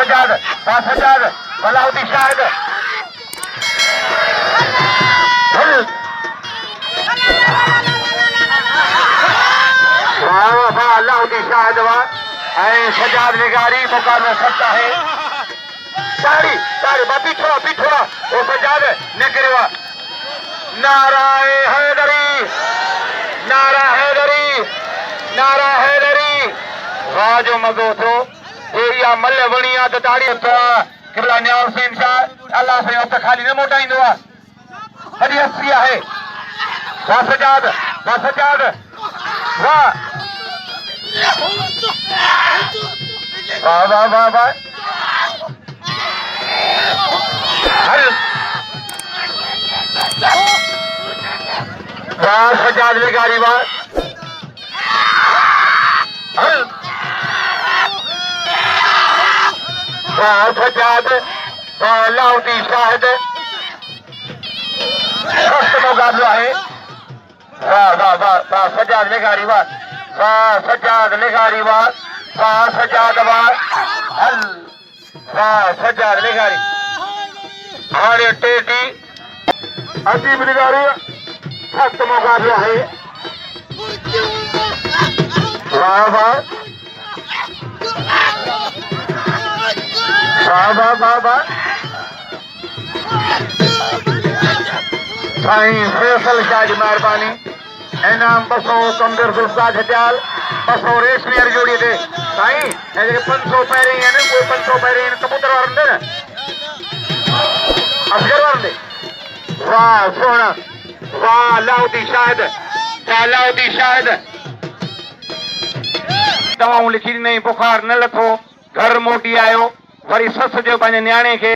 सजाद लाहौती शाहिद लाहौती शाहिद सजाद लघारी मुकाबला सकता है साड़ी साड़ी पीछोड़ा वो सजाद निकले नाराए हैदरी वाह जो मज़ो थो या मल्ह वणी आहे त ताड़ी किबला न्याउ हुसैन शाह अल्लाह से वक़्त खाली न मोटाईंदो आहे वॾी हस्ती आहे वाह सजाद वाह वाह वाह वाह हल वाह सजाद लघारी वाह हल वाह सजाद वाह लाहौती शाहिद सख्त मुकाबलो है वाह वाह वाह वाह सजाद लघारी वाह सजाद लघारी वाह सजाद वाह हल वाह सजाद लघारी हाणे टेटी अजीब लघारी सख्त मुकाबलो है वाह वाह साईं फैसल शाह जी मेहरबानी इनाम 200 कमदर गुलसाद हजाल 200 रेशमी वारी जोड़ी ते साईं 500 पैरे आहिनि कोई 500 पैरे आहिनि कबूतर वारनि न असगर वारनि वाह सोना वाह लाहौती शाहिद दवाऊं लिखी ॾिनई बुखार न लथो घर मोटी आयो वरी सस जो पंहिंजे न्याणे खे